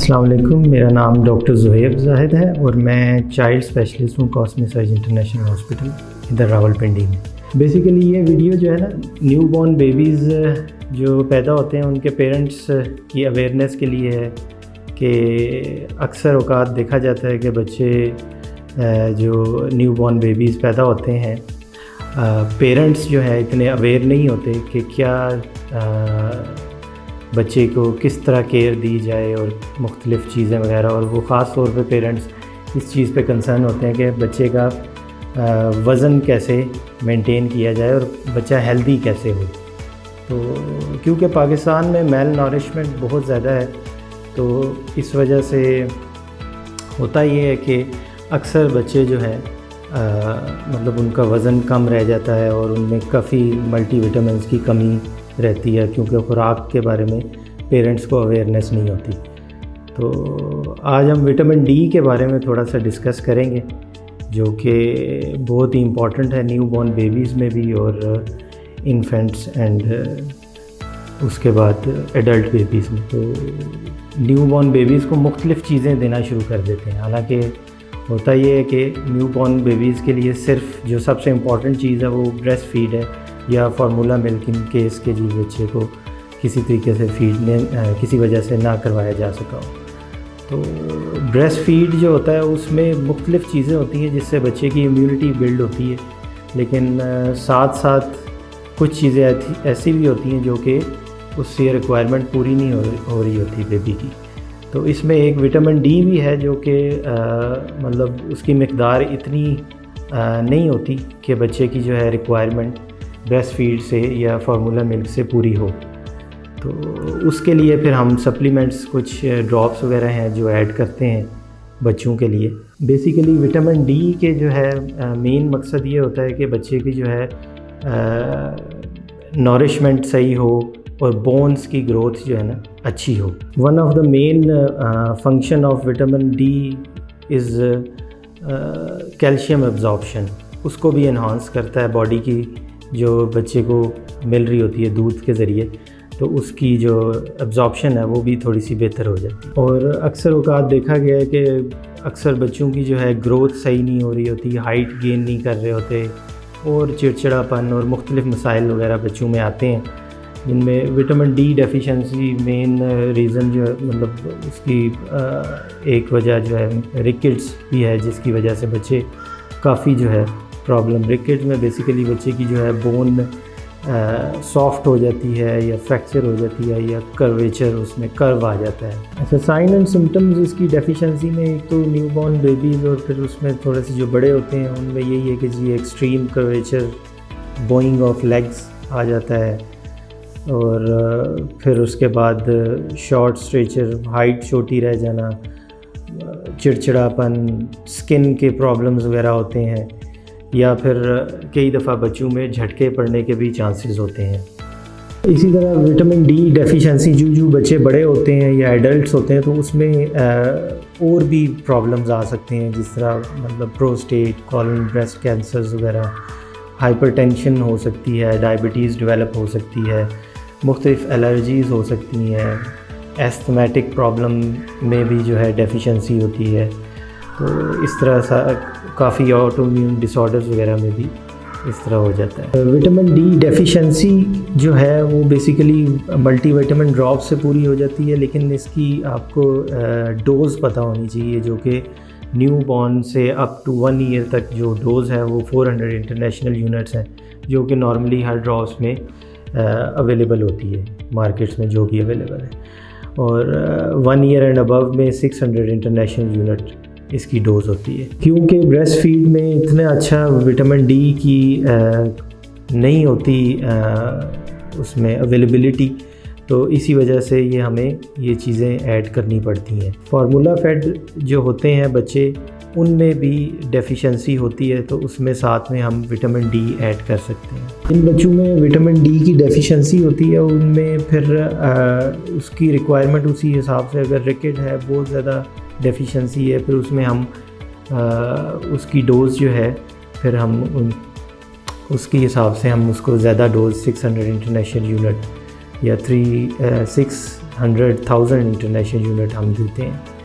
السلام علیکم، میرا نام ڈاکٹر زہیب زاہد ہے اور میں چائلڈ اسپیشلسٹ ہوں کاسمی سرج انٹرنیشنل ہاسپٹل ادھر راولپنڈی میں۔ بیسیکلی یہ ویڈیو جو ہے نا، نیو بورن بیبیز جو پیدا ہوتے ہیں ان کے پیرنٹس کی اویئرنیس کے لیے ہے کہ اکثر اوقات دیکھا جاتا ہے کہ بچے جو نیو بورن بیبیز پیدا ہوتے ہیں، پیرنٹس جو ہے اتنے اویئر نہیں ہوتے کہ کیا بچے کو کس طرح کیئر دی جائے اور مختلف چیزیں وغیرہ، اور وہ خاص طور پہ پیرنٹس اس چیز پہ کنسرن ہوتے ہیں کہ بچے کا وزن کیسے مینٹین کیا جائے اور بچہ ہیلدی کیسے ہو۔ تو کیونکہ پاکستان میں میل نورشمنٹ بہت زیادہ ہے، تو اس وجہ سے ہوتا یہ ہے کہ اکثر بچے جو ہے مطلب ان کا وزن کم رہ جاتا ہے اور ان میں کافی ملٹی وٹامنس کی کمی رہتی ہے، کیونکہ خوراک کے بارے میں پیرنٹس کو اویئرنیس نہیں ہوتی۔ تو آج ہم وٹامن ڈی کے بارے میں تھوڑا سا ڈسکس کریں گے، جو کہ بہت ہی امپورٹنٹ ہے نیو بورن بیبیز میں بھی اور انفینٹس اینڈ اس کے بعد ایڈلٹ بیبیز میں۔ تو نیو بورن بیبیز کو مختلف چیزیں دینا شروع کر دیتے ہیں، حالانکہ ہوتا یہ ہے کہ نیو بورن بیبیز کے لیے صرف جو سب سے امپورٹنٹ چیز ہے وہ بریسٹ فیڈ ہے یا فارمولا ملک، ان کیس کے جی بچے کو کسی طریقے سے فیڈ کسی وجہ سے نہ کروایا جا سکا ہو۔ تو بریسٹ فیڈ جو ہوتا ہے اس میں مختلف چیزیں ہوتی ہیں جس سے بچے کی امیونٹی بلڈ ہوتی ہے، لیکن ساتھ ساتھ کچھ چیزیں ایسی بھی ہوتی ہیں جو کہ اس سے ریکوائرمنٹ پوری نہیں ہو رہی ہوتی بیبی کی۔ تو اس میں ایک وٹامن ڈی بھی ہے جو کہ مطلب اس کی مقدار اتنی نہیں ہوتی کہ بچے کی جو ہے ریکوائرمنٹ بریسٹ فیڈ سے یا فارمولا ملک سے پوری ہو۔ تو اس کے لیے پھر ہم سپلیمنٹس کچھ ڈراپس وغیرہ ہیں جو ایڈ کرتے ہیں بچوں کے لیے۔ بیسیکلی وٹامن ڈی کے جو ہے مین مقصد یہ ہوتا ہے کہ بچے کی جو ہے نورشمنٹ صحیح ہو اور بونز کی گروتھ جو ہے نا اچھی ہو۔ One of the main function of vitamin D is calcium absorption, اس کو بھی انہانس کرتا ہے باڈی کی جو بچے کو مل رہی ہوتی ہے دودھ کے ذریعے، تو اس کی جو ایبزارپشن ہے وہ بھی تھوڑی سی بہتر ہو جاتی ہے۔ اور اکثر اوقات دیکھا گیا ہے کہ اکثر بچوں کی جو ہے گروتھ صحیح نہیں ہو رہی ہوتی، ہائٹ گین نہیں کر رہے ہوتے اور چڑچڑاپن اور مختلف مسائل وغیرہ بچوں میں آتے ہیں، جن میں vitamin D deficiency main reason جو ہے، مطلب اس کی ایک وجہ جو ہے ریکٹس بھی ہے، جس کی وجہ سے بچے کافی جو ہے پرابلم۔ ریکٹ میں بیسیکلی بچے کی جو ہے بون سافٹ ہو جاتی ہے یا فریکچر ہو جاتی ہے یا کرویچر اس میں کرو آ جاتا ہے۔ اچھا، سائن اینڈ سمٹمز اس کی ڈیفیشنسی میں ایک تو نیو بورن بیبیز اور پھر اس میں تھوڑے سے جو بڑے ہوتے ہیں ان میں یہی ہے کہ جی extreme curvature, bowing of legs آ جاتا ہے، اور پھر اس کے بعد شارٹ اسٹریچر، ہائٹ چھوٹی رہ جانا، چڑچڑاپن، سکن کے پرابلمز وغیرہ ہوتے ہیں، یا پھر کئی دفعہ بچوں میں جھٹکے پڑنے کے بھی چانسز ہوتے ہیں۔ اسی طرح وٹامن ڈی ڈیفیشنسی جو بچے بڑے ہوتے ہیں یا ایڈلٹس ہوتے ہیں تو اس میں اور بھی پرابلمز آ سکتے ہیں، جس طرح مطلب پروسٹیٹ، کولن، بریسٹ کینسرز وغیرہ، ہائپر ٹینشن ہو سکتی ہے، ڈائبٹیز ڈیولپ ہو سکتی ہے، مختلف الرجیز ہو سکتی ہیں، ایستھمیٹک پرابلم میں بھی جو ہے ڈیفیشنسی ہوتی ہے۔ تو اس طرح سا کافی آٹو امیون ڈس آرڈرز وغیرہ میں بھی اس طرح ہو جاتا ہے۔ وٹامن ڈی ڈیفیشنسی جو ہے وہ بیسیکلی ملٹی وٹامن ڈراپ سے پوری ہو جاتی ہے، لیکن اس کی آپ کو ڈوز پتہ ہونی چاہیے، جو کہ نیو بورن سے اپ ٹو 1 ایئر تک جو ڈوز ہے وہ 400 انٹرنیشنل یونٹس ہیں، جو کہ نارملی ہر ڈراپس میں اویلیبل ہوتی ہے، مارکیٹس میں جو بھی اویلیبل ہے، اور 1 ایئر اینڈ ابو میں 600 انٹرنیشنل یونٹ اس کی ڈوز ہوتی ہے۔ کیونکہ بریسٹ فیڈ میں اتنا اچھا وٹامن ڈی کی نہیں ہوتی اس میں اویلیبلٹی، تو اسی وجہ سے یہ ہمیں یہ چیزیں ایڈ کرنی پڑتی ہیں۔ فارمولا فیڈ جو ہوتے ہیں بچے، ان میں بھی ڈیفیشنسی ہوتی ہے، تو اس میں ساتھ میں ہم وٹامن ڈی ایڈ کر سکتے ہیں۔ جن بچوں میں وٹامن ڈی کی ڈیفیشنسی ہوتی ہے ان میں پھر اس کی ریکوائرمنٹ اسی حساب سے، اگر ریکٹ ہے، بہت زیادہ ڈیفیشنسی ہے، پھر اس میں ہم اس کی ڈوز جو ہے پھر ہم اس کے حساب سے ہم اس کو زیادہ ڈوز 600 انٹرنیشنل یونٹ یا 6 100,000 انٹرنیشنل یونٹ ہم دیتے ہیں.